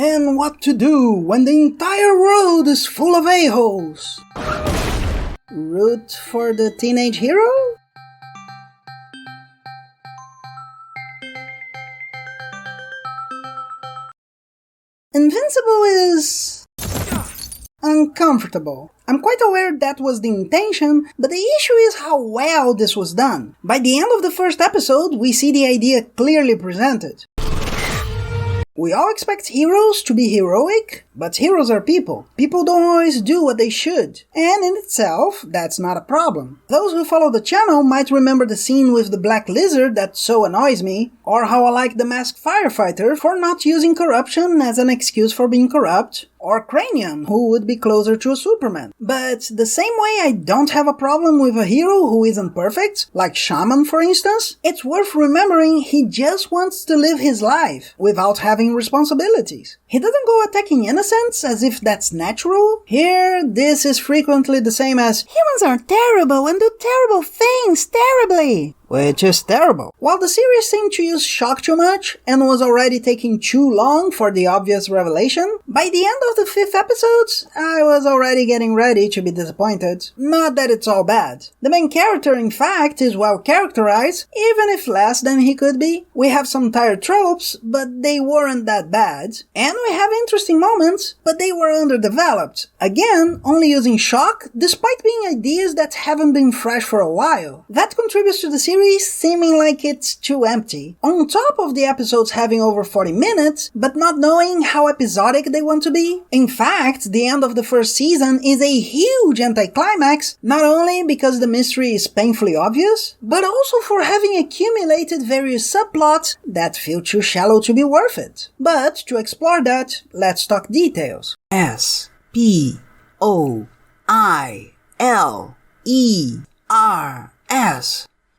And what to do when the entire world is full of a-holes? Root for the teenage hero? Invincible is uncomfortable. I'm quite aware that was the intention, but the issue is how well this was done. By the end of the first episode, we see the idea clearly presented. We all expect heroes to be heroic, but heroes are people. People don't always do what they should, and in itself, that's not a problem. Those who follow the channel might remember the scene with the black lizard that so annoys me, or how I like the masked firefighter for not using corruption as an excuse for being corrupt, or Cranium, who would be closer to a Superman. But the same way I don't have a problem with a hero who isn't perfect, like Shaman for instance, it's worth remembering he just wants to live his life without having responsibilities. He doesn't go attacking innocents as if that's natural. Here, this is frequently the same as, humans are terrible and do terrible things terribly. Which is terrible. While the series seemed to use shock too much, and was already taking too long for the obvious revelation, by the end of the 5th episode, I was already getting ready to be disappointed. Not that it's all bad. The main character, in fact, is well characterized, even if less than he could be. We have some tired tropes, but they weren't that bad. And we have interesting moments, but they were underdeveloped. Again, only using shock, despite being ideas that haven't been fresh for a while. That contributes to the series seeming like it's too empty. On top of the episodes having over 40 minutes, but not knowing how episodic they want to be. In fact, the end of the first season is a huge anticlimax, not only because the mystery is painfully obvious, but also for having accumulated various subplots that feel too shallow to be worth it. But to explore that, let's talk details.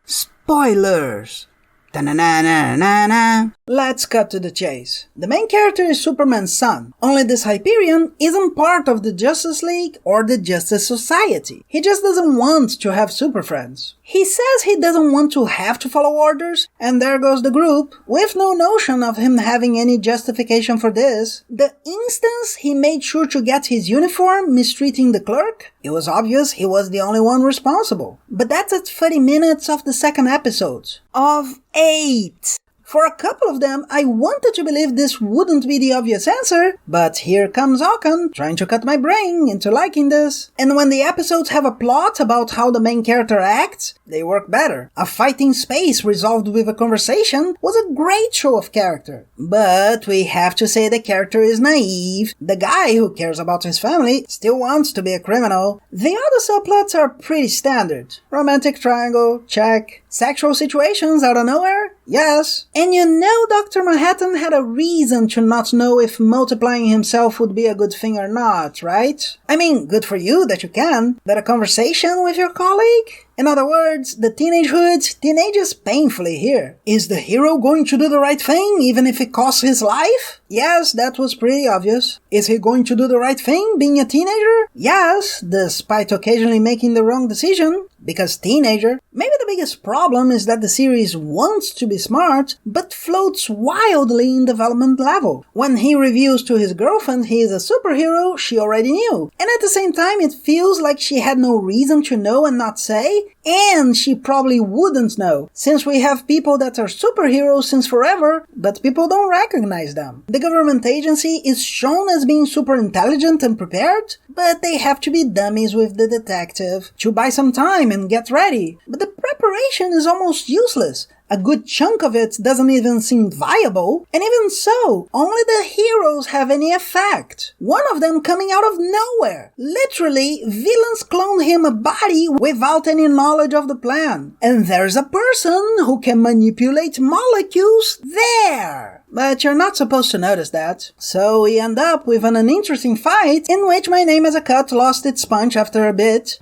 Spoilers. Spoilers! Ta-na-na-na-na-na. Let's cut to the chase. The main character is Superman's son, only this Hyperion isn't part of the Justice League or the Justice Society. He just doesn't want to have super friends. He says he doesn't want to have to follow orders, and there goes the group, with no notion of him having any justification for this. The instance he made sure to get his uniform mistreating the clerk, it was obvious he was the only one responsible. But that's at 30 minutes of the second episode. Of 8! For a couple of them, I wanted to believe this wouldn't be the obvious answer, but here comes Okan trying to cut my brain into liking this. And when the episodes have a plot about how the main character acts, they work better. A fight in space resolved with a conversation was a great show of character. But we have to say the character is naive. The guy who cares about his family still wants to be a criminal. The other subplots are pretty standard. Romantic triangle, check. Sexual situations out of nowhere? Yes. And you know Dr. Manhattan had a reason to not know if multiplying himself would be a good thing or not, right? I mean, good for you that you can, but a conversation with your colleague? In other words, the teenagehood teenages painfully here. Is the hero going to do the right thing even if it costs his life? Yes, that was pretty obvious. Is he going to do the right thing being a teenager? Yes, despite occasionally making the wrong decision. Because teenager. Maybe the biggest problem is that the series wants to be smart, but floats wildly in development level. When he reveals to his girlfriend he is a superhero, she already knew. And at the same time, it feels like she had no reason to know and not say, and she probably wouldn't know, since we have people that are superheroes since forever, but people don't recognize them. The government agency is shown as being super intelligent and prepared, but they have to be dummies with the detective to buy some time and get ready. But the preparation is almost useless. A good chunk of it doesn't even seem viable, and even so, only the heroes have any effect. One of them coming out of nowhere. Literally, villains clone him a body without any knowledge of the plan. And there's a person who can manipulate molecules there. But you're not supposed to notice that. So we end up with an uninteresting fight in which my name as a cut lost its punch after a bit.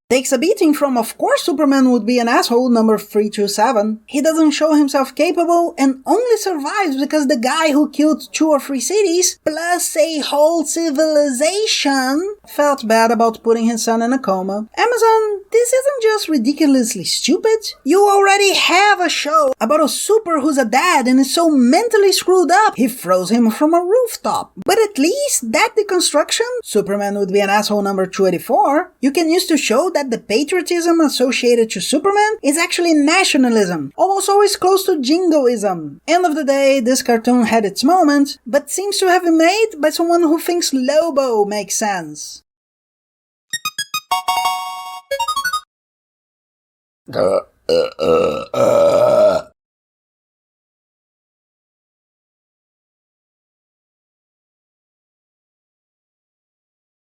Takes a beating from Of Course Superman Would Be an Asshole number 327. He doesn't show himself capable and only survives because the guy who killed 2 or 3 cities, plus a whole civilization, felt bad about putting his son in a coma. Amazon, this isn't just ridiculously stupid. You already have a show about a super who's a dad and is so mentally screwed up he throws him from a rooftop. But at least that deconstruction, Superman Would Be an Asshole number 284, you can use to show that the patriotism associated to Superman is actually nationalism, almost always close to jingoism. End of the day, this cartoon had its moments, but seems to have been made by someone who thinks Lobo makes sense.